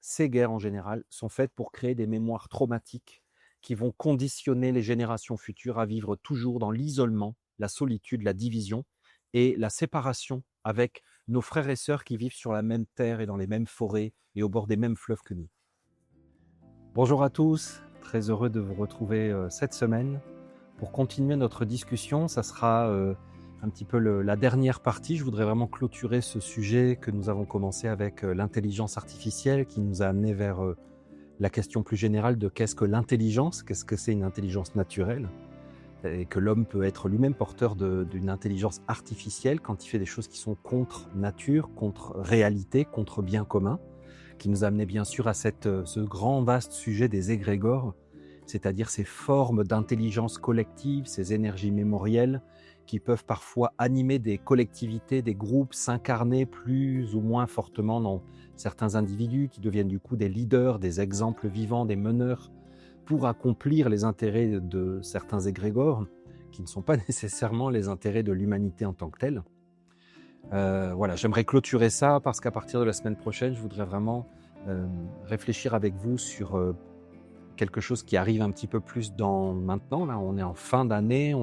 ces guerres en général sont faites pour créer des mémoires traumatiques qui vont conditionner les générations futures à vivre toujours dans l'isolement, la solitude, la division et la séparation avec nos frères et sœurs qui vivent sur la même terre et dans les mêmes forêts et au bord des mêmes fleuves que nous. Bonjour à tous, très heureux de vous retrouver cette semaine. Pour continuer notre discussion, ça sera un petit peu la dernière partie. Je voudrais vraiment clôturer ce sujet que nous avons commencé avec l'intelligence artificielle qui nous a amené vers la question plus générale de qu'est-ce que l'intelligence, qu'est-ce que c'est une intelligence naturelle et que l'homme peut être lui-même porteur d'une intelligence artificielle quand il fait des choses qui sont contre nature, contre réalité, contre bien commun, qui nous a amené bien sûr à ce grand vaste sujet des égrégores, c'est-à-dire ces formes d'intelligence collective, ces énergies mémorielles qui peuvent parfois animer des collectivités, des groupes, s'incarner plus ou moins fortement dans certains individus qui deviennent du coup des leaders, des exemples vivants, des meneurs pour accomplir les intérêts de certains égrégores qui ne sont pas nécessairement les intérêts de l'humanité en tant que telle. Voilà, j'aimerais clôturer ça parce qu'à partir de la semaine prochaine, je voudrais vraiment réfléchir avec vous sur quelque chose qui arrive un petit peu plus dans maintenant. Là, on est en fin d'année,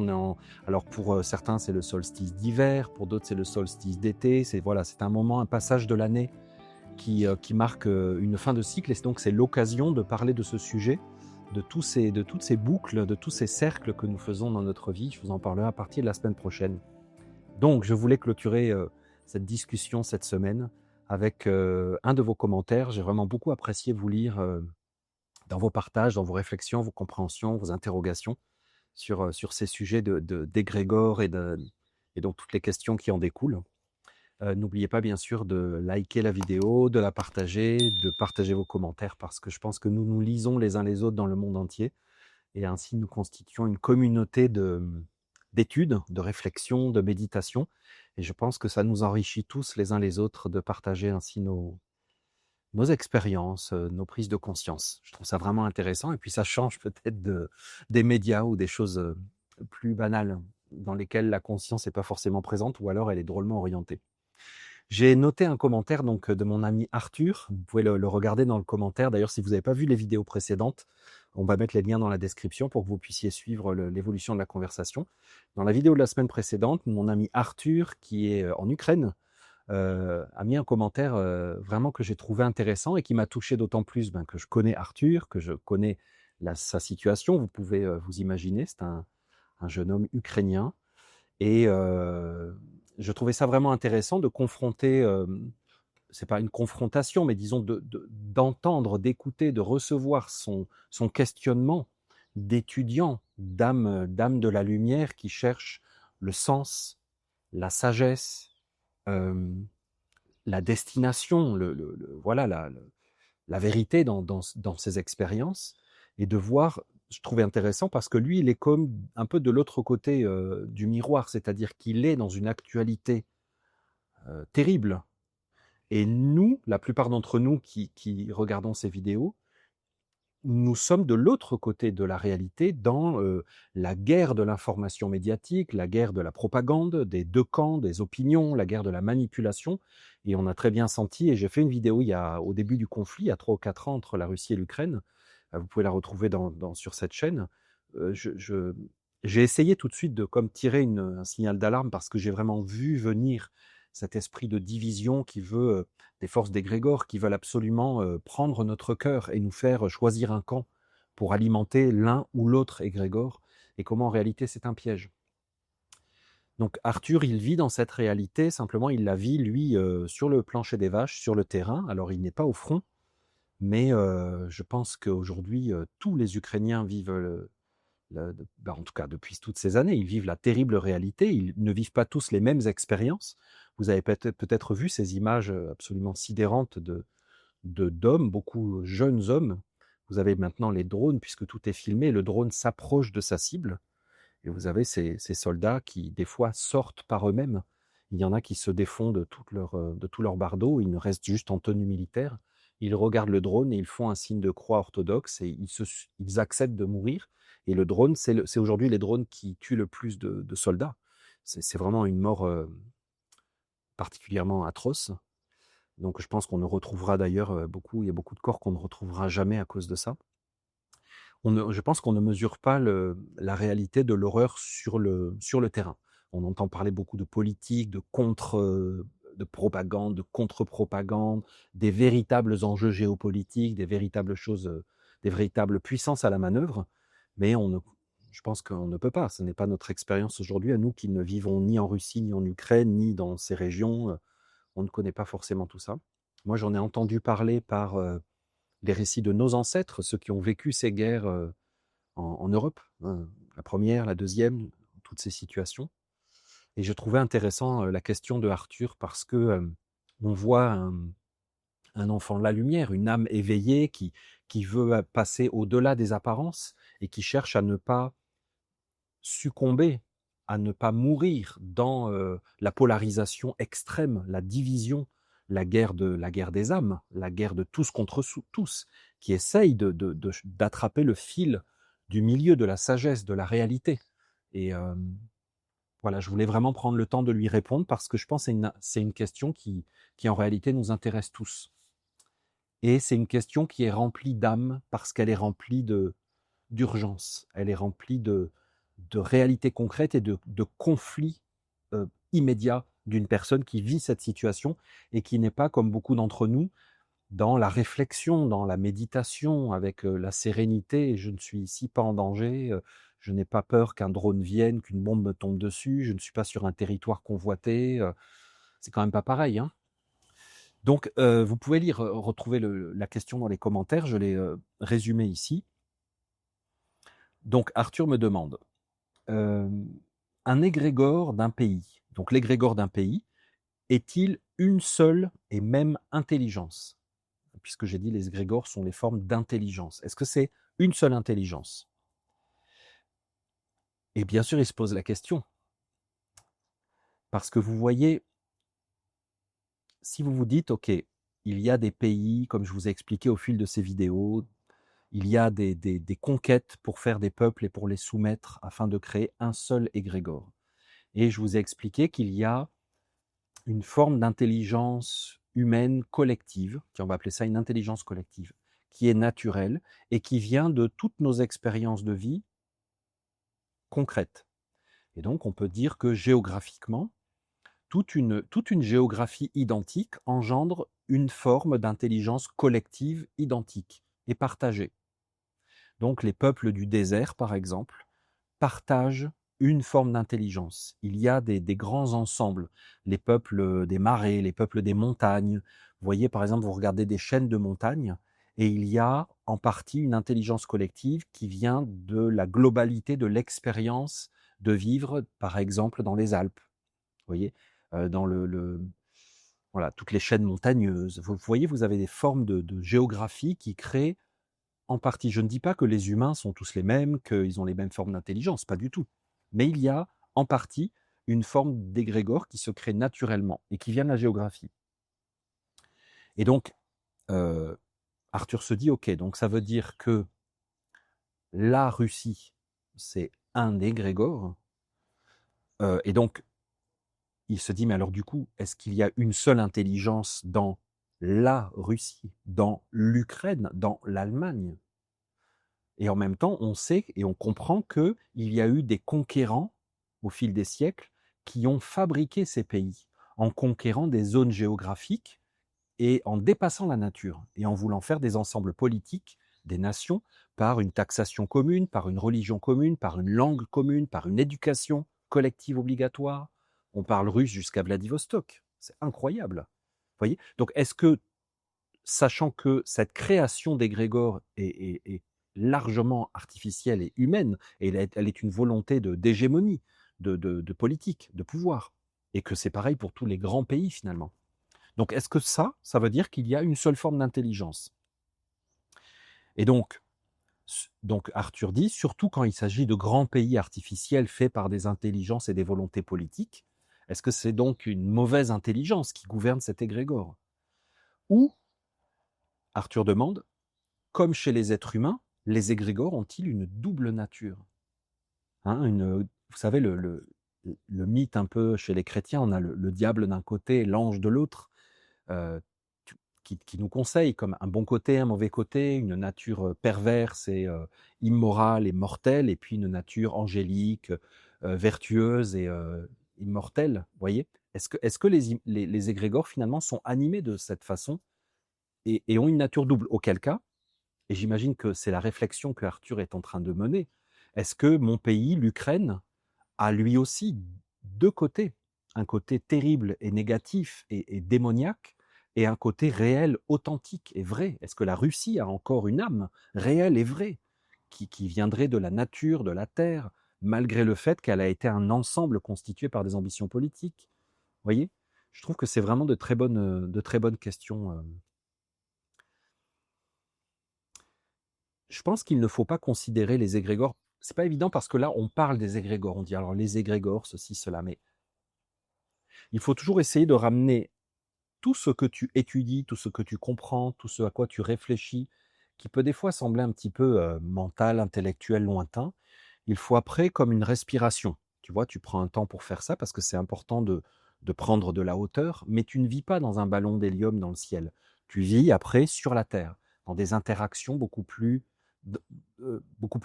alors pour certains, c'est le solstice d'hiver, pour d'autres, c'est le solstice d'été. C'est un moment, un passage de l'année qui marque une fin de cycle. Et donc, c'est l'occasion de parler de ce sujet, de toutes ces boucles, de tous ces cercles que nous faisons dans notre vie. Je vous en parlerai à partir de la semaine prochaine. Donc, je voulais clôturer cette discussion cette semaine avec un de vos commentaires. J'ai vraiment beaucoup apprécié vous lire dans vos partages, dans vos réflexions, vos compréhensions, vos interrogations sur ces sujets d'égrégore et donc toutes les questions qui en découlent. N'oubliez pas bien sûr de liker la vidéo, de la partager, de partager vos commentaires parce que je pense que nous nous lisons les uns les autres dans le monde entier et ainsi nous constituons une communauté d'études, de réflexion, de méditation et je pense que ça nous enrichit tous les uns les autres de partager ainsi nos expériences, nos prises de conscience. Je trouve ça vraiment intéressant et puis ça change peut-être des médias ou des choses plus banales dans lesquelles la conscience n'est pas forcément présente ou alors elle est drôlement orientée. J'ai noté un commentaire donc de mon ami Arthur. Vous pouvez le regarder dans le commentaire. D'ailleurs, si vous n'avez pas vu les vidéos précédentes, on va mettre les liens dans la description pour que vous puissiez suivre l'évolution de la conversation. Dans la vidéo de la semaine précédente, mon ami Arthur, qui est en Ukraine, a mis un commentaire vraiment que j'ai trouvé intéressant et qui m'a touché d'autant plus que je connais Arthur, que je connais sa situation. Vous pouvez vous imaginer, c'est un jeune homme ukrainien et je trouvais ça vraiment intéressant de confronter, c'est pas une confrontation, mais disons d'entendre, d'écouter, de recevoir son questionnement d'étudiant, d'âme de la lumière qui cherche le sens, la sagesse, la destination, voilà, la vérité dans ses expériences et de voir, je trouvais intéressant parce que lui, il est comme un peu de l'autre côté du miroir, c'est-à-dire qu'il est dans une actualité terrible. Et nous, la plupart d'entre nous qui regardons ces vidéos, nous sommes de l'autre côté de la réalité dans la guerre de l'information médiatique, la guerre de la propagande, des deux camps, des opinions, la guerre de la manipulation. Et on a très bien senti, et j'ai fait une vidéo au début du conflit, il y a 3 ou 4 ans entre la Russie et l'Ukraine, vous pouvez la retrouver sur cette chaîne. J'ai essayé tout de suite de comme tirer un signal d'alarme parce que j'ai vraiment vu venir cet esprit de division qui veut des forces d'égrégore qui veulent absolument prendre notre cœur et nous faire choisir un camp pour alimenter l'un ou l'autre égrégore, et comment en réalité c'est un piège. Donc Arthur, il vit dans cette réalité, simplement il la vit, lui, sur le plancher des vaches, sur le terrain. Alors il n'est pas au front, mais je pense qu'aujourd'hui, tous les Ukrainiens vivent, en tout cas depuis toutes ces années, ils vivent la terrible réalité, ils ne vivent pas tous les mêmes expériences. Vous avez peut-être vu ces images absolument sidérantes d'hommes, beaucoup jeunes hommes. Vous avez maintenant les drones, puisque tout est filmé, le drone s'approche de sa cible, et vous avez ces soldats qui, des fois, sortent par eux-mêmes. Il y en a qui se défont de tout leur bardeau, ils ne restent juste en tenue militaire. Ils regardent le drone et ils font un signe de croix orthodoxe et ils acceptent de mourir. Et le drone, c'est aujourd'hui les drones qui tuent le plus de soldats. C'est vraiment une mort particulièrement atroce. Donc je pense qu'on ne retrouvera d'ailleurs il y a beaucoup de corps qu'on ne retrouvera jamais à cause de ça. Je pense qu'on ne mesure pas la réalité de l'horreur sur le terrain. On entend parler beaucoup de politique, de propagande, de contre-propagande, des véritables enjeux géopolitiques, des véritables choses, des véritables puissances à la manœuvre, mais je pense qu'on ne peut pas. Ce n'est pas notre expérience aujourd'hui à nous qui ne vivons ni en Russie, ni en Ukraine, ni dans ces régions. On ne connaît pas forcément tout ça. Moi, j'en ai entendu parler par les récits de nos ancêtres, ceux qui ont vécu ces guerres en Europe, hein, la première, la deuxième, toutes ces situations. Et je trouvais intéressant la question de Arthur parce que on voit un enfant de la lumière, une âme éveillée qui veut passer au-delà des apparences et qui cherche à ne pas succomber, à ne pas mourir dans la polarisation extrême, la division, la guerre des âmes, la guerre de tous contre tous, qui essaye d'attraper le fil du milieu, de la sagesse, de la réalité. Et voilà, je voulais vraiment prendre le temps de lui répondre parce que je pense que c'est une question qui en réalité nous intéresse tous. Et c'est une question qui est remplie d'âme parce qu'elle est remplie d'urgence, elle est remplie de réalités concrètes et de conflits immédiats d'une personne qui vit cette situation et qui n'est pas, comme beaucoup d'entre nous, dans la réflexion, dans la méditation, avec la sérénité. Je ne suis ici pas en danger, je n'ai pas peur qu'un drone vienne, qu'une bombe me tombe dessus, je ne suis pas sur un territoire convoité. C'est quand même pas pareil, hein. Donc, vous pouvez retrouver la question dans les commentaires, je l'ai résumée ici. Donc, Arthur me demande, un égrégore d'un pays, donc l'égrégore d'un pays, est-il une seule et même intelligence? Puisque j'ai dit les égrégores sont les formes d'intelligence. Est-ce que c'est une seule intelligence? Et bien sûr, il se pose la question. Parce que vous voyez, si vous vous dites, OK, il y a des pays, comme je vous ai expliqué au fil de ces vidéos, il y a des conquêtes pour faire des peuples et pour les soumettre afin de créer un seul égrégore. Et je vous ai expliqué qu'il y a une forme d'intelligence humaine collective, on va appeler ça une intelligence collective, qui est naturelle et qui vient de toutes nos expériences de vie concrètes. Et donc on peut dire que géographiquement, toute une géographie identique engendre une forme d'intelligence collective identique et partagée. Donc les peuples du désert, par exemple, partagent une forme d'intelligence. Il y a des grands ensembles, les peuples des marais, les peuples des montagnes. Vous voyez, par exemple, vous regardez des chaînes de montagnes et il y a en partie une intelligence collective qui vient de la globalité de l'expérience de vivre, par exemple, dans les Alpes. Vous voyez, dans voilà, toutes les chaînes montagneuses. Vous voyez, vous avez des formes de géographie qui créent en partie. Je ne dis pas que les humains sont tous les mêmes, qu'ils ont les mêmes formes d'intelligence, pas du tout. Mais il y a en partie une forme d'égrégore qui se crée naturellement et qui vient de la géographie. Et donc, Arthur se dit, ok, donc ça veut dire que la Russie, c'est un égrégore. Et donc, il se dit, mais alors du coup, est-ce qu'il y a une seule intelligence dans la Russie, dans l'Ukraine, dans l'Allemagne? Et en même temps, on sait et on comprend qu'il y a eu des conquérants au fil des siècles qui ont fabriqué ces pays en conquérant des zones géographiques et en dépassant la nature et en voulant faire des ensembles politiques, des nations, par une taxation commune, par une religion commune, par une langue commune, par une éducation collective obligatoire. On parle russe jusqu'à Vladivostok. C'est incroyable. Vous voyez? Donc, est-ce que, sachant que cette création d'égrégore est largement artificielle et humaine, et elle est une volonté d'hégémonie, de politique, de pouvoir, et que c'est pareil pour tous les grands pays finalement. Donc est-ce que ça veut dire qu'il y a une seule forme d'intelligence? Et donc Arthur dit, surtout quand il s'agit de grands pays artificiels faits par des intelligences et des volontés politiques, est-ce que c'est donc une mauvaise intelligence qui gouverne cet égrégore? Ou, Arthur demande, comme chez les êtres humains, les égrégores ont-ils une double nature? Hein, vous savez, le mythe un peu chez les chrétiens, on a le diable d'un côté et l'ange de l'autre. qui nous conseille comme un bon côté, un mauvais côté, une nature perverse et immorale et mortelle, et puis une nature angélique, vertueuse et immortelle. Vous voyez? Est-ce que les égrégores finalement sont animés de cette façon et ont une nature double? Auquel cas, et j'imagine que c'est la réflexion que Arthur est en train de mener, est-ce que mon pays, l'Ukraine, a lui aussi deux côtés, un côté terrible et négatif et démoniaque, et un côté réel, authentique et vrai? Est-ce que la Russie a encore une âme réelle et vraie, qui viendrait de la nature, de la terre, malgré le fait qu'elle a été un ensemble constitué par des ambitions politiques? Vous voyez? Je trouve que c'est vraiment de très bonnes questions. Je pense qu'il ne faut pas considérer les égrégores. C'est pas évident parce que là, on parle des égrégores. On dit alors les égrégores, ceci, cela, mais il faut toujours essayer de ramener tout ce que tu étudies, tout ce que tu comprends, tout ce à quoi tu réfléchis, qui peut des fois sembler un petit peu mental, intellectuel, lointain. Il faut après comme une respiration. Tu vois, tu prends un temps pour faire ça parce que c'est important de prendre de la hauteur, mais tu ne vis pas dans un ballon d'hélium dans le ciel. Tu vis après sur la Terre, dans des interactions beaucoup plus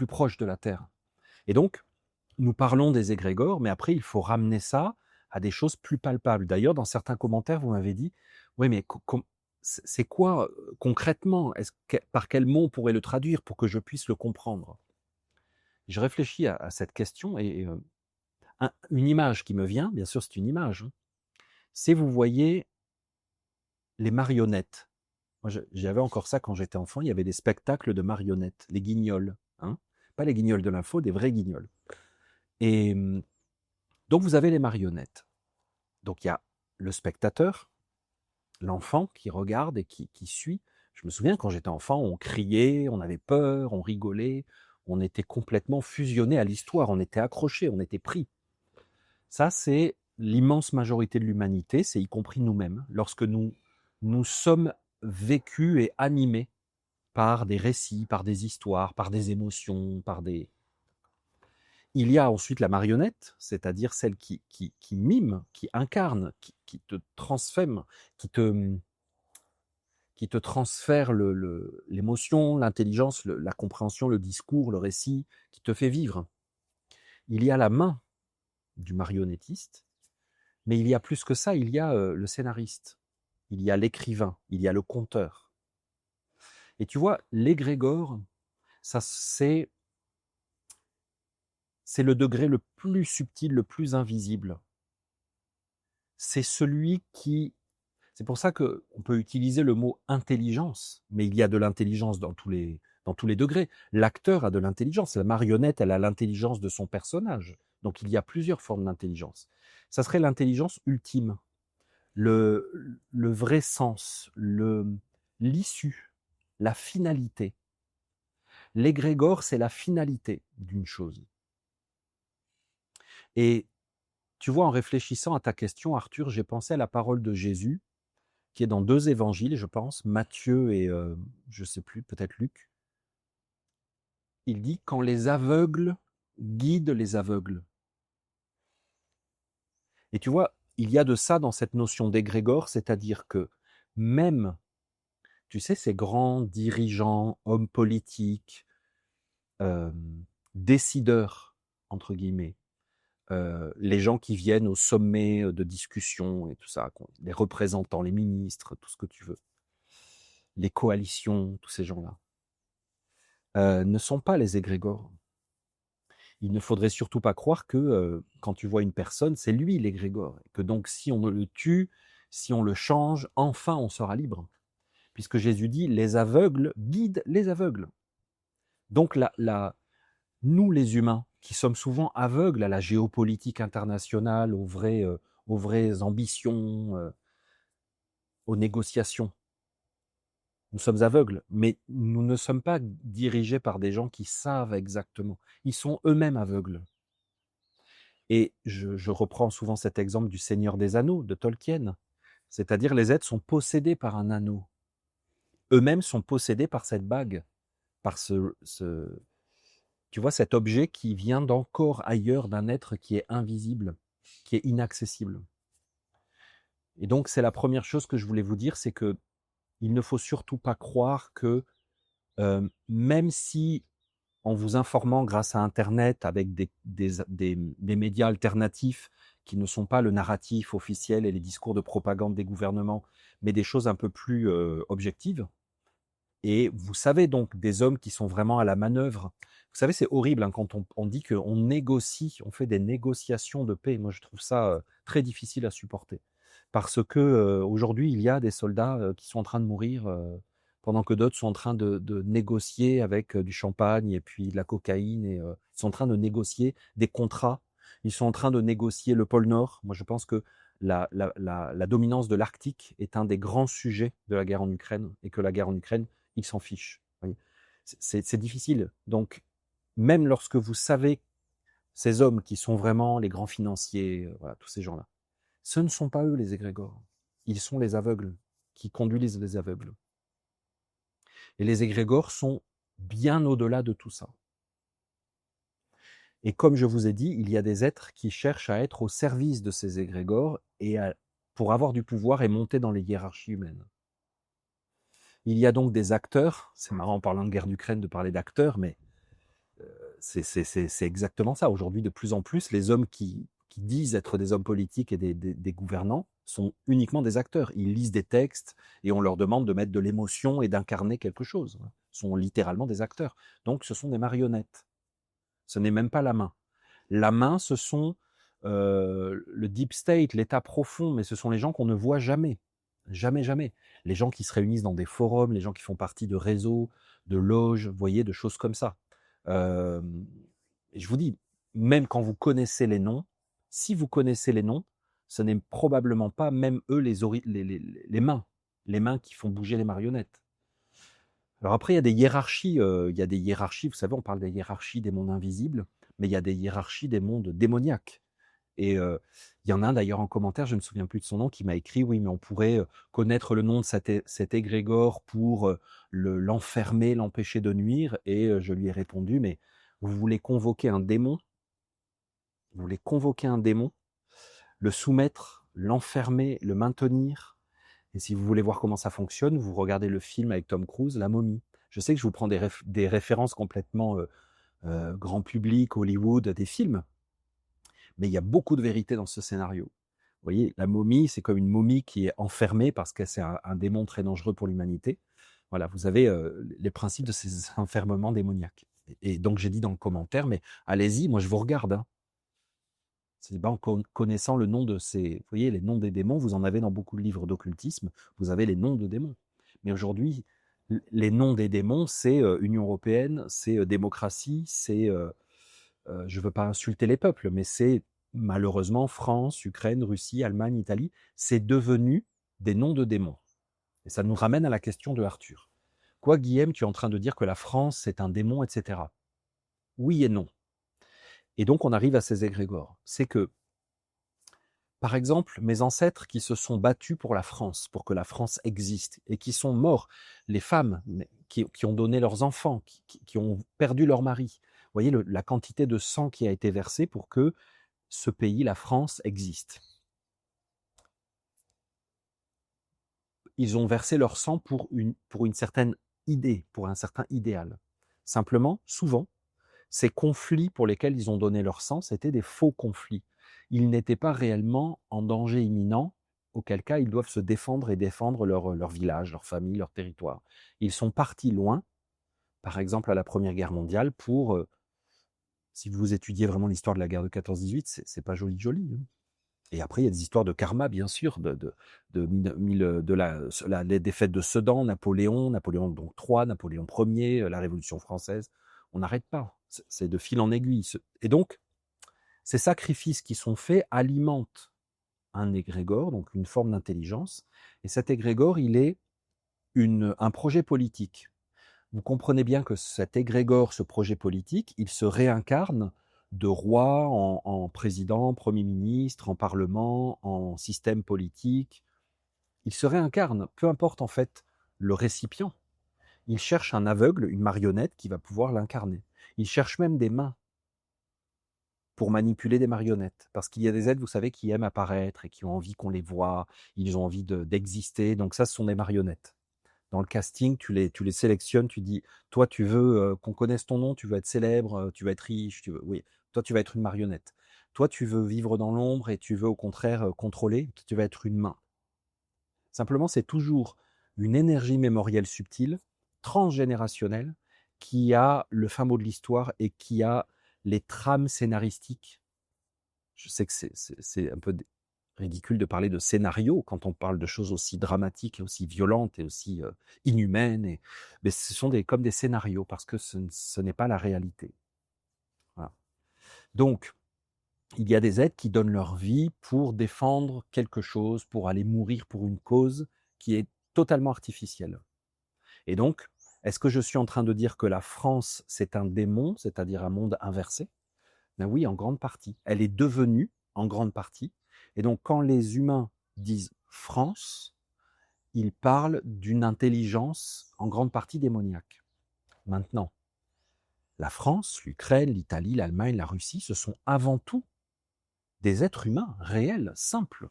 proches de la Terre. Et donc, nous parlons des égrégores, mais après, il faut ramener ça à des choses plus palpables. D'ailleurs, dans certains commentaires, vous m'avez dit, oui, mais c'est quoi concrètement? Par quel mot on pourrait le traduire pour que je puisse le comprendre? Je réfléchis à cette question et une image qui me vient, bien sûr, c'est une image, hein, c'est, vous voyez, les marionnettes. Moi, j'avais encore ça quand j'étais enfant, il y avait des spectacles de marionnettes, les guignols, hein, pas les guignols de l'info, des vrais guignols. Et donc, vous avez les marionnettes. Donc, il y a le spectateur, l'enfant qui regarde et qui suit. Je me souviens, quand j'étais enfant, on criait, on avait peur, on rigolait, on était complètement fusionné à l'histoire, on était accroché, on était pris. Ça, c'est l'immense majorité de l'humanité, c'est y compris nous-mêmes, lorsque nous sommes vécus et animés par des récits, par des histoires, par des émotions, par des... Il y a ensuite la marionnette, c'est-à-dire celle qui mime, qui incarne, qui te transfème, qui te transfère l'émotion, l'intelligence, la compréhension, le discours, le récit, qui te fait vivre. Il y a la main du marionnettiste, mais il y a plus que ça, il y a le scénariste, il y a l'écrivain, il y a le conteur. Et tu vois, l'égrégore, ça c'est le degré le plus subtil, le plus invisible. C'est celui qui... C'est pour ça qu'on peut utiliser le mot intelligence, mais il y a de l'intelligence dans tous les degrés. L'acteur a de l'intelligence, la marionnette, elle a l'intelligence de son personnage. Donc il y a plusieurs formes d'intelligence. Ça serait l'intelligence ultime, le vrai sens, l'issue, la finalité. L'égrégore, c'est la finalité d'une chose. Et tu vois, en réfléchissant à ta question, Arthur, j'ai pensé à la parole de Jésus, qui est dans 2 évangiles, je pense, Matthieu et je ne sais plus, peut-être Luc. Il dit « Quand les aveugles guident les aveugles ». Et tu vois, il y a de ça dans cette notion d'égrégore, c'est-à-dire que même, tu sais, ces grands dirigeants, hommes politiques, décideurs, entre guillemets, les gens qui viennent au sommet de discussion et tout ça, les représentants, les ministres, tout ce que tu veux, les coalitions, tous ces gens-là, ne sont pas les égrégores. Il ne faudrait surtout pas croire que quand tu vois une personne, c'est lui l'égrégore. Que donc si on le tue, si on le change, enfin on sera libre. Puisque Jésus dit, les aveugles guident les aveugles. Donc nous les humains, qui sommes souvent aveugles à la géopolitique internationale, aux vraies ambitions, aux négociations, nous sommes aveugles, mais nous ne sommes pas dirigés par des gens qui savent exactement. Ils sont eux-mêmes aveugles. Et je reprends souvent cet exemple du Seigneur des Anneaux, de Tolkien. C'est-à-dire les êtres sont possédés par un anneau. Eux-mêmes sont possédés par cette bague, par tu vois, cet objet qui vient d'encore ailleurs d'un être qui est invisible, qui est inaccessible. Et donc, c'est la première chose que je voulais vous dire, c'est que il ne faut surtout pas croire que, même si en vous informant grâce à internet avec des médias alternatifs qui ne sont pas le narratif officiel et les discours de propagande des gouvernements, mais des choses un peu plus, objectives et vous savez donc des hommes qui sont vraiment à la manœuvre. Vous savez, c'est horrible, hein, quand on dit qu'on négocie, on fait des négociations de paix. Moi, je trouve ça, très difficile à supporter. Parce que, aujourd'hui, il y a des soldats, qui sont en train de mourir, pendant que d'autres sont en train de négocier avec, du champagne et puis de la cocaïne et ils sont en train de négocier des contrats. Ils sont en train de négocier le pôle Nord. Moi, je pense que la dominance de l'Arctique est un des grands sujets de la guerre en Ukraine et que la guerre en Ukraine, ils s'en fichent. Voyez. C'est difficile. Donc, même lorsque vous savez ces hommes qui sont vraiment les grands financiers, voilà, tous ces gens-là, ce ne sont pas eux les égrégores. Ils sont les aveugles qui conduisent les aveugles. Et les égrégores sont bien au-delà de tout ça. Et comme je vous ai dit, il y a des êtres qui cherchent à être au service de ces égrégores et pour avoir du pouvoir et monter dans les hiérarchies humaines. Il y a donc des acteurs, c'est marrant en parlant de guerre d'Ukraine de parler d'acteurs, mais c'est exactement ça. Aujourd'hui, de plus en plus, les hommes qui disent être des hommes politiques et des gouvernants sont uniquement des acteurs. Ils lisent des textes et on leur demande de mettre de l'émotion et d'incarner quelque chose. Ils sont littéralement des acteurs. Donc ce sont des marionnettes. Ce n'est même pas la main. La main, ce sont le deep state, l'état profond, mais ce sont les gens qu'on ne voit jamais. Jamais, jamais. Les gens qui se réunissent dans des forums, les gens qui font partie de réseaux, de loges, vous voyez, de choses comme ça. Et je vous dis, même quand vous connaissez les noms, si vous connaissez les noms, ce n'est probablement pas même eux les mains qui font bouger les marionnettes. Alors après, il y a des hiérarchies, vous savez, on parle des hiérarchies des mondes invisibles, mais il y a des hiérarchies des mondes démoniaques. Et il y en a un d'ailleurs en commentaire, je ne me souviens plus de son nom, qui m'a écrit, oui, mais on pourrait connaître le nom de cet égrégore pour l'enfermer, l'empêcher de nuire. Et je lui ai répondu, mais vous voulez convoquer un démon, vous voulez convoquer un démon, le soumettre, l'enfermer, le maintenir. Et si vous voulez voir comment ça fonctionne, vous regardez le film avec Tom Cruise, La Momie. Je sais que je vous prends des références complètement grand public, Hollywood, des films, mais il y a beaucoup de vérité dans ce scénario. Vous voyez, la momie, c'est comme une momie qui est enfermée parce que c'est un démon très dangereux pour l'humanité. Voilà, vous avez les principes de ces enfermements démoniaques. Et donc j'ai dit dans le commentaire, mais allez-y, moi je vous regarde. Hein. C'est pas en connaissant le nom de ces, vous voyez, les noms des démons, vous en avez dans beaucoup de livres d'occultisme, vous avez les noms de démons. Mais aujourd'hui, les noms des démons, c'est Union européenne, c'est démocratie, c'est, je veux pas insulter les peuples, mais c'est malheureusement France, Ukraine, Russie, Allemagne, Italie, c'est devenu des noms de démons. Et ça nous ramène à la question de Arthur. Quoi, Guillaume, tu es en train de dire que la France, c'est un démon, etc. Oui et non. Et donc, on arrive à ces égrégores. C'est que, par exemple, mes ancêtres qui se sont battus pour la France, pour que la France existe, et qui sont morts, les femmes qui ont donné leurs enfants, qui ont perdu leur mari, vous voyez la quantité de sang qui a été versée pour que ce pays, la France, existe. Ils ont versé leur sang pour une certaine idée, pour un certain idéal. Simplement, souvent, ces conflits pour lesquels ils ont donné leur sang, c'était des faux conflits. Ils n'étaient pas réellement en danger imminent, auquel cas ils doivent se défendre et défendre leur village, leur famille, leur territoire. Ils sont partis loin, par exemple à la Première Guerre mondiale, pour, si vous étudiez vraiment l'histoire de la guerre de 14-18, c'est pas joli joli. Hein. Et après, il y a des histoires de karma, bien sûr, les défaites de Sedan, Napoléon donc III, Napoléon Ier, la Révolution française. On n'arrête pas. C'est de fil en aiguille. Et donc, ces sacrifices qui sont faits alimentent un égrégore, donc une forme d'intelligence. Et cet égrégore, il est un projet politique. Vous comprenez bien que cet égrégore, ce projet politique, il se réincarne de roi en président, premier ministre, en parlement, en système politique. Il se réincarne, peu importe en fait le récipient. Il cherche un aveugle, une marionnette qui va pouvoir l'incarner. Il cherche même des mains pour manipuler des marionnettes. Parce qu'il y a des êtres, vous savez, qui aiment apparaître et qui ont envie qu'on les voie, ils ont envie d'exister. Donc ça, ce sont des marionnettes. Dans le casting, tu les sélectionnes, tu dis: «Toi, tu veux, qu'on connaisse ton nom, tu veux être célèbre, tu veux être riche, tu veux» oui, toi, tu vas être une marionnette. Toi, tu veux vivre dans l'ombre et tu veux au contraire, contrôler, tu vas être une main. Simplement, c'est toujours une énergie mémorielle subtile, transgénérationnelle, qui a le fin mot de l'histoire et qui a les trames scénaristiques. Je sais que c'est un peu ridicule de parler de scénario quand on parle de choses aussi dramatiques et aussi violentes et aussi inhumaines. Mais ce sont comme des scénarios parce que ce n'est pas la réalité. Voilà. Donc, il y a des êtres qui donnent leur vie pour défendre quelque chose, pour aller mourir pour une cause qui est totalement artificielle. Et donc, est-ce que je suis en train de dire que la France, c'est un démon, c'est-à-dire un monde inversé? Ben oui, en grande partie. Elle est devenue en grande partie. Et donc, quand les humains disent France, ils parlent d'une intelligence en grande partie démoniaque. Maintenant, la France, l'Ukraine, l'Italie, l'Allemagne, la Russie, ce sont avant tout des êtres humains réels, simples,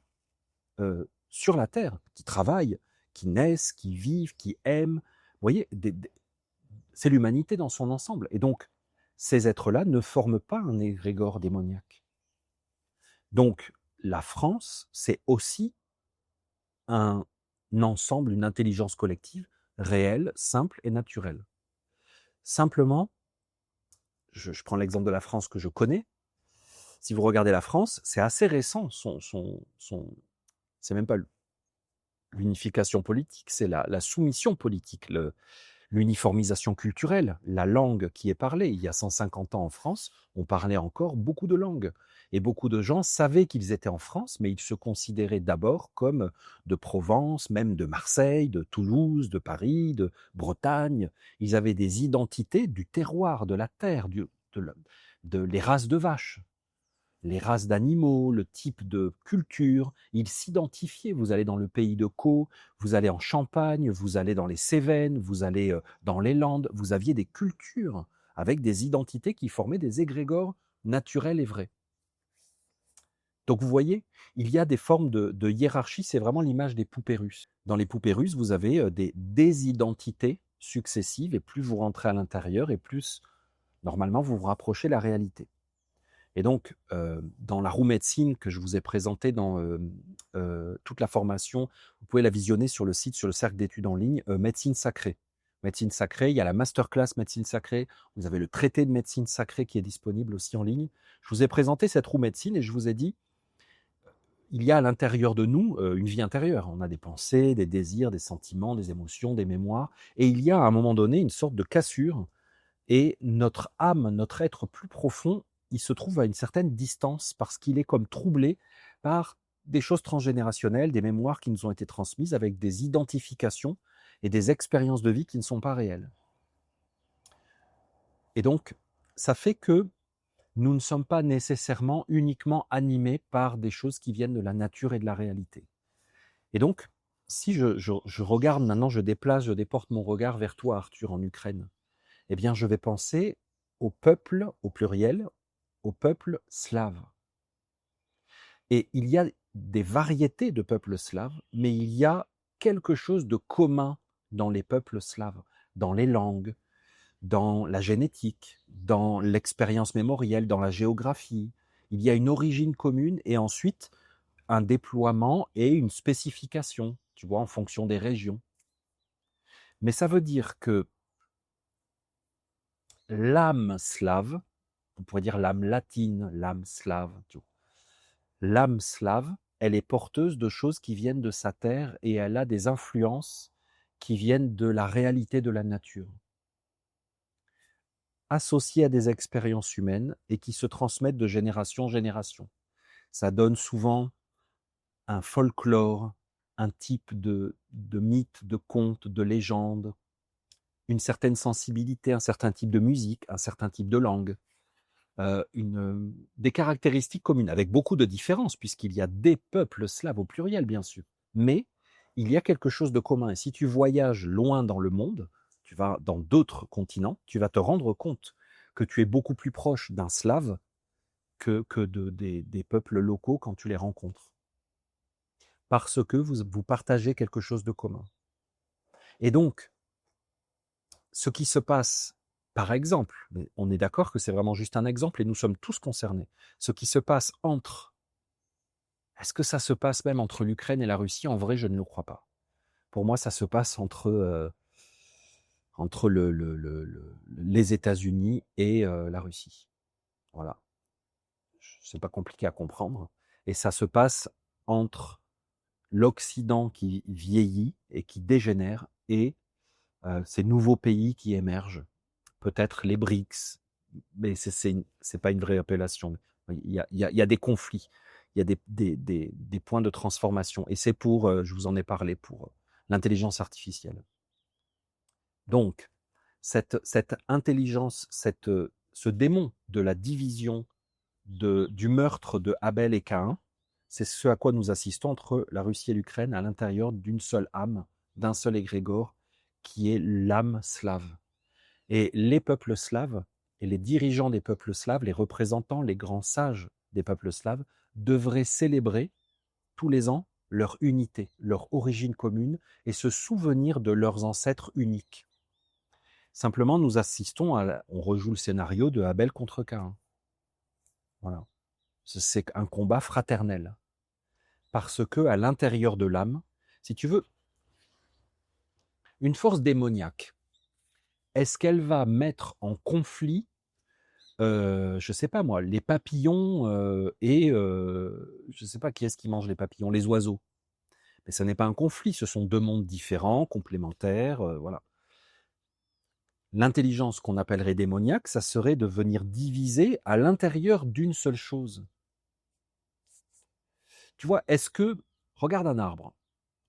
sur la Terre, qui travaillent, qui naissent, qui vivent, qui aiment. Vous voyez, c'est l'humanité dans son ensemble. Et donc, ces êtres-là ne forment pas un égrégore démoniaque. Donc, la France, c'est aussi un ensemble, une intelligence collective réelle, simple et naturelle. Simplement, je prends l'exemple de la France que je connais. Si vous regardez la France, c'est assez récent. C'est même pas l'unification politique, c'est la soumission politique, l'uniformisation culturelle, la langue qui est parlée. Il y a 150 ans en France, on parlait encore beaucoup de langues. Et beaucoup de gens savaient qu'ils étaient en France, mais ils se considéraient d'abord comme de Provence, même de Marseille, de Toulouse, de Paris, de Bretagne. Ils avaient des identités du terroir, de la terre, de les races de vaches, les races d'animaux, le type de culture. Ils s'identifiaient. Vous allez dans le pays de Caux, vous allez en Champagne, vous allez dans les Cévennes, vous allez dans les Landes. Vous aviez des cultures avec des identités qui formaient des égrégores naturels et vrais. Donc vous voyez, il y a des formes de hiérarchie, c'est vraiment l'image des poupées russes. Dans les poupées russes, vous avez des identités successives, et plus vous rentrez à l'intérieur, et plus, normalement, vous vous rapprochez de la réalité. Et donc, dans la roue médecine que je vous ai présentée dans toute la formation, vous pouvez la visionner sur le site, sur le cercle d'études en ligne, médecine sacrée. Médecine sacrée, il y a la masterclass médecine sacrée, vous avez le traité de médecine sacrée qui est disponible aussi en ligne. Je vous ai présenté cette roue médecine et je vous ai dit, il y a à l'intérieur de nous une vie intérieure. On a des pensées, des désirs, des sentiments, des émotions, des mémoires. Et il y a à un moment donné une sorte de cassure. Et notre âme, notre être plus profond, il se trouve à une certaine distance parce qu'il est comme troublé par des choses transgénérationnelles, des mémoires qui nous ont été transmises avec des identifications et des expériences de vie qui ne sont pas réelles. Et donc, ça fait que nous ne sommes pas nécessairement uniquement animés par des choses qui viennent de la nature et de la réalité. Et donc, si je regarde maintenant, je déporte mon regard vers toi, Arthur, en Ukraine, eh bien, je vais penser au peuple, au pluriel, au peuple slave. Et il y a des variétés de peuples slaves, mais il y a quelque chose de commun dans les peuples slaves, dans les langues, dans la génétique, dans l'expérience mémorielle, dans la géographie. Il y a une origine commune et ensuite un déploiement et une spécification, tu vois, en fonction des régions. Mais ça veut dire que l'âme slave, on pourrait dire l'âme latine, l'âme slave, l'âme slave, elle est porteuse de choses qui viennent de sa terre et elle a des influences qui viennent de la réalité de la nature, associées à des expériences humaines et qui se transmettent de génération en génération. Ça donne souvent un folklore, un type de mythe, de conte, de légende, une certaine sensibilité, un certain type de musique, un certain type de langue, des caractéristiques communes, avec beaucoup de différences, puisqu'il y a des peuples slaves au pluriel, bien sûr. Mais il y a quelque chose de commun. Et si tu voyages loin dans le monde, tu vas dans d'autres continents, tu vas te rendre compte que tu es beaucoup plus proche d'un slave que des peuples locaux quand tu les rencontres. Parce que vous partagez quelque chose de commun. Et donc, ce qui se passe, par exemple, mais on est d'accord que c'est vraiment juste un exemple et nous sommes tous concernés, ce qui se passe entre, est-ce que ça se passe même entre l'Ukraine et la Russie? En vrai, je ne le crois pas. Pour moi, ça se passe entre les États-Unis et la Russie. Voilà. C'est pas compliqué à comprendre. Et ça se passe entre l'Occident qui vieillit et qui dégénère et ces nouveaux pays qui émergent. Peut-être les BRICS, mais c'est pas une vraie appellation. Il y a des conflits, il y a des points de transformation. Et c'est pour, je vous en ai parlé, pour l'intelligence artificielle. Donc, cette intelligence, ce démon de la division, du meurtre de Abel et Caïn, c'est ce à quoi nous assistons entre la Russie et l'Ukraine à l'intérieur d'une seule âme, d'un seul égrégore, qui est l'âme slave. Et les peuples slaves et les dirigeants des peuples slaves, les représentants, les grands sages des peuples slaves, devraient célébrer tous les ans leur unité, leur origine commune et se souvenir de leurs ancêtres uniques. Simplement, nous assistons on rejoue le scénario de Abel contre Caïn. Voilà. C'est un combat fraternel. Parce que à l'intérieur de l'âme, si tu veux, une force démoniaque, est-ce qu'elle va mettre en conflit, je sais pas moi, les papillons et je sais pas qui est-ce qui mange les papillons, les oiseaux. Mais ça n'est pas un conflit, ce sont deux mondes différents, complémentaires, voilà. L'intelligence qu'on appellerait démoniaque, ça serait de venir diviser à l'intérieur d'une seule chose. Tu vois, regarde un arbre,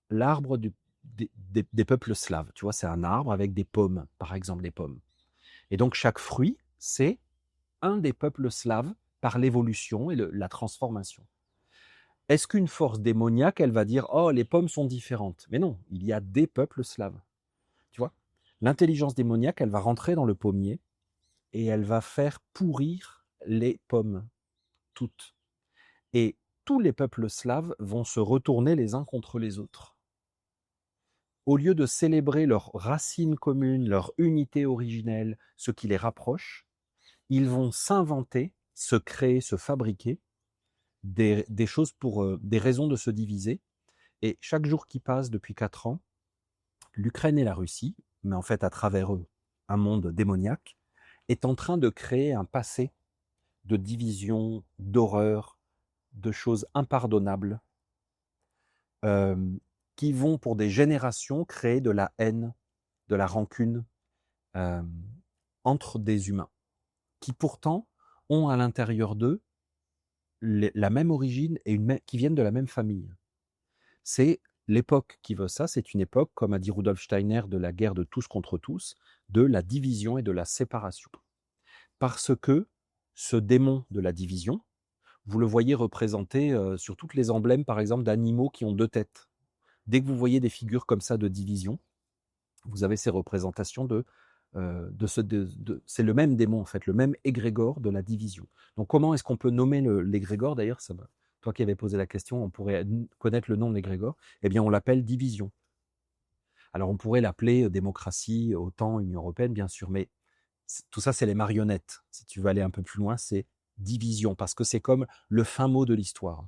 l'arbre des peuples slaves, tu vois, c'est un arbre avec des pommes, par exemple des pommes. Et donc chaque fruit, c'est un des peuples slaves par l'évolution et la transformation. Est-ce qu'une force démoniaque, elle va dire, oh, les pommes sont différentes? Mais non, il y a des peuples slaves. Tu vois, l'intelligence démoniaque, elle va rentrer dans le pommier et elle va faire pourrir les pommes, toutes. Et tous les peuples slaves vont se retourner les uns contre les autres. Au lieu de célébrer leurs racines communes, leur unité originelle, ce qui les rapproche, ils vont s'inventer, se créer, se fabriquer des choses pour des raisons de se diviser. Et chaque jour qui passe depuis 4 ans, l'Ukraine et la Russie, mais en fait à travers eux, un monde démoniaque, est en train de créer un passé de division, d'horreur, de choses impardonnables, euh, qui vont pour des générations créer de la haine, de la rancune euh, entre des humains, qui pourtant ont à l'intérieur d'eux la même origine et qui viennent de la même famille. C'est l'époque qui veut ça, c'est une époque, comme a dit Rudolf Steiner, de la guerre de tous contre tous, de la division et de la séparation. Parce que ce démon de la division, vous le voyez représenté sur toutes les emblèmes, par exemple, d'animaux qui ont 2 têtes. Dès que vous voyez des figures comme ça de division, vous avez ces représentations c'est le même démon, en fait, le même égrégore de la division. Donc comment est-ce qu'on peut nommer l'égrégore? D'ailleurs, toi qui avais posé la question, on pourrait connaître le nom de l'égrégore. Eh bien, on l'appelle division. Alors, on pourrait l'appeler démocratie, OTAN, Union européenne, bien sûr, mais tout ça, c'est les marionnettes. Si tu veux aller un peu plus loin, c'est division, parce que c'est comme le fin mot de l'histoire,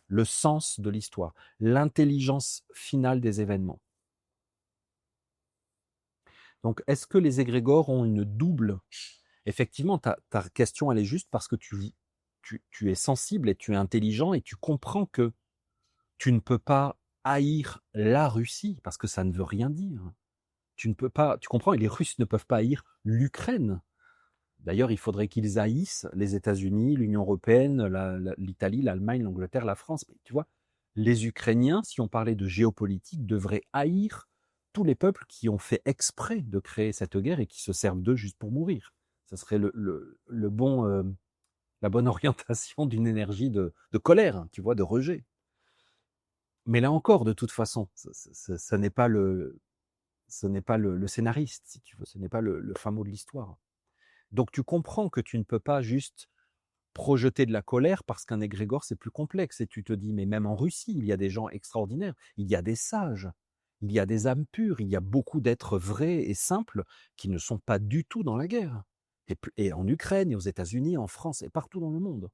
le sens de l'histoire, l'intelligence finale des événements. Donc, est-ce que les égrégores ont une double? Effectivement, ta question, elle est juste parce que tu es sensible et tu es intelligent et tu comprends que tu ne peux pas haïr la Russie parce que ça ne veut rien dire. Tu ne peux pas, tu comprends, et les Russes ne peuvent pas haïr l'Ukraine. D'ailleurs, il faudrait qu'ils haïssent les États-Unis, l'Union européenne, l'Italie, l'Allemagne, l'Angleterre, la France. Mais tu vois, les Ukrainiens, si on parlait de géopolitique, devraient haïr tous les peuples qui ont fait exprès de créer cette guerre et qui se servent d'eux juste pour mourir. Ce serait la bonne orientation d'une énergie de colère, hein, tu vois, de rejet. Mais là encore, de toute façon, ce n'est pas le scénariste, si tu veux, ce n'est pas le fin mot de l'histoire. Donc tu comprends que tu ne peux pas juste projeter de la colère parce qu'un égrégore, c'est plus complexe. Et tu te dis, mais même en Russie, il y a des gens extraordinaires, il y a des sages, Il y a des âmes pures, il y a beaucoup d'êtres vrais et simples qui ne sont pas du tout dans la guerre. Et en Ukraine, et aux États-Unis, en France et partout dans le monde.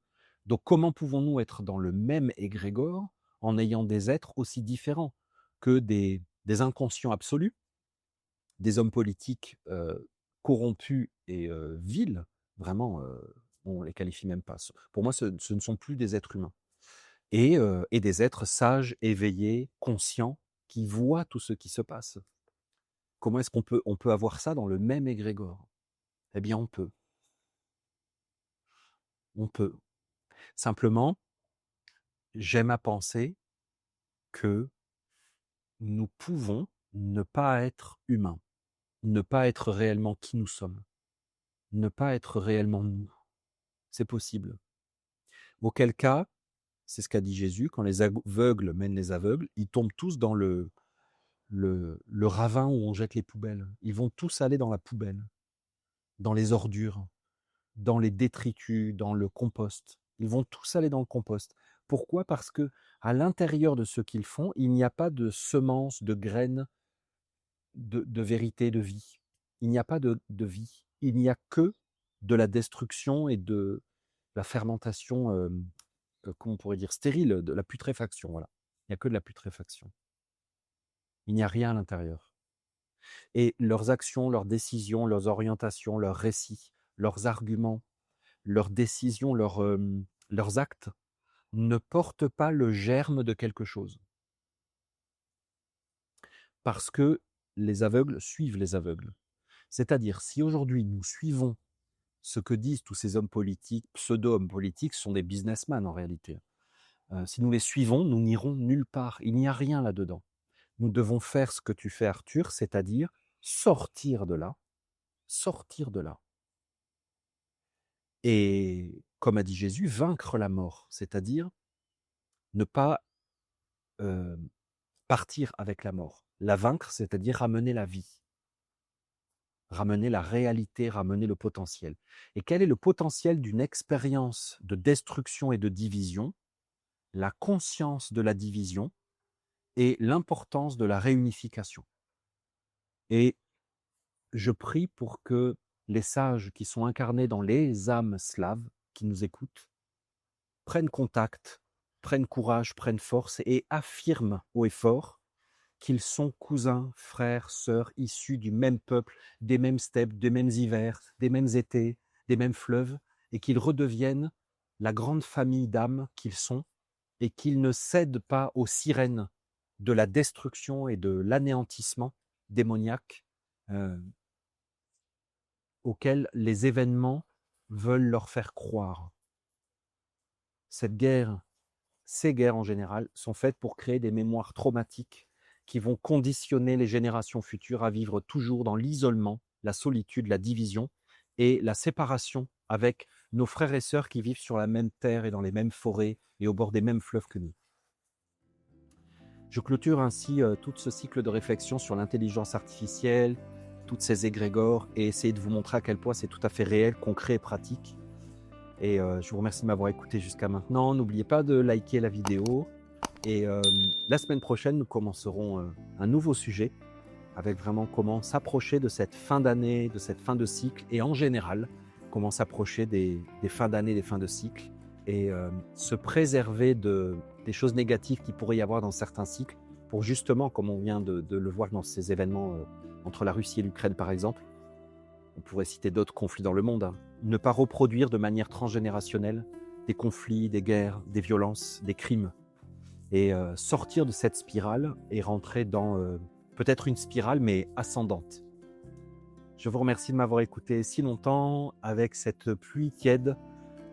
Donc comment pouvons-nous être dans le même égrégore en ayant des êtres aussi différents que des inconscients absolus, des hommes politiques corrompus et vils, vraiment, on les qualifie même pas. Pour moi, ce ne sont plus des êtres humains. Et des êtres sages, éveillés, conscients, qui voient tout ce qui se passe. Comment est-ce on peut avoir ça dans le même égrégore? Eh bien, on peut. On peut. Simplement, j'aime à penser que nous pouvons ne pas être humains, ne pas être réellement qui nous sommes, ne pas être réellement nous. C'est possible. Auquel cas, c'est ce qu'a dit Jésus, quand les aveugles mènent les aveugles, ils tombent tous dans le ravin où on jette les poubelles. Ils vont tous aller dans la poubelle, dans les ordures, dans les détritus, dans le compost. Ils vont tous aller dans le compost. Pourquoi? Parce que à l'intérieur de ce qu'ils font, il n'y a pas de semences, de graines, de vérité, de vie. Il n'y a pas de vie. Il n'y a que de la destruction et de la fermentation, comment on pourrait dire, stérile, de la putréfaction. Voilà. Il n'y a que de la putréfaction. Il n'y a rien à l'intérieur. Et leurs actions, leurs décisions, leurs orientations, leurs récits, leurs arguments, leurs décisions, leurs actes ne portent pas le germe de quelque chose. Parce que les aveugles suivent les aveugles. C'est-à-dire, si aujourd'hui nous suivons ce que disent tous ces hommes politiques, pseudo-hommes politiques, sont des businessmen en réalité. Si nous les suivons, nous n'irons nulle part. Il n'y a rien là-dedans. Nous devons faire ce que tu fais, Arthur, c'est-à-dire sortir de là, sortir de là. Et comme a dit Jésus, vaincre la mort, c'est-à-dire ne pas partir avec la mort. La vaincre, c'est-à-dire ramener la vie, ramener la réalité, ramener le potentiel. Et quel est le potentiel d'une expérience de destruction et de division? La conscience de la division et l'importance de la réunification. Et je prie pour que les sages qui sont incarnés dans les âmes slaves qui nous écoutent prennent contact, prennent courage, prennent force et affirment haut et fort qu'ils sont cousins, frères, sœurs, issus du même peuple, des mêmes steppes, des mêmes hivers, des mêmes étés, des mêmes fleuves, et qu'ils redeviennent la grande famille d'âmes qu'ils sont, et qu'ils ne cèdent pas aux sirènes de la destruction et de l'anéantissement démoniaque auxquels les événements veulent leur faire croire. Cette guerre, ces guerres en général, sont faites pour créer des mémoires traumatiques qui vont conditionner les générations futures à vivre toujours dans l'isolement, la solitude, la division et la séparation avec nos frères et sœurs qui vivent sur la même terre et dans les mêmes forêts et au bord des mêmes fleuves que nous. Je clôture ainsi tout ce cycle de réflexion sur l'intelligence artificielle, toutes ces égrégores, et essayer de vous montrer à quel point c'est tout à fait réel, concret et pratique. Et je vous remercie de m'avoir écouté jusqu'à maintenant. N'oubliez pas de liker la vidéo. Et la semaine prochaine, nous commencerons un nouveau sujet avec vraiment comment s'approcher de cette fin d'année, de cette fin de cycle, et en général, comment s'approcher des fins d'année, des fins de cycle, et se préserver des choses négatives qu'il pourrait y avoir dans certains cycles, pour justement, comme on vient de le voir dans ces événements entre la Russie et l'Ukraine par exemple, on pourrait citer d'autres conflits dans le monde, hein, ne pas reproduire de manière transgénérationnelle des conflits, des guerres, des violences, des crimes, et sortir de cette spirale et rentrer dans peut-être une spirale mais ascendante. Je vous remercie de m'avoir écouté si longtemps avec cette pluie tiède.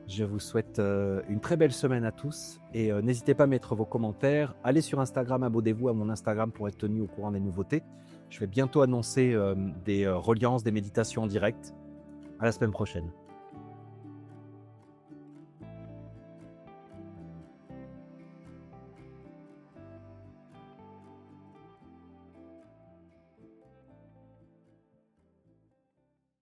Je vous souhaite une très belle semaine à tous, et n'hésitez pas à mettre vos commentaires. Allez sur Instagram, abonnez-vous à mon Instagram pour être tenu au courant des nouveautés. Je vais bientôt annoncer des reliances, des méditations en direct. À la semaine prochaine.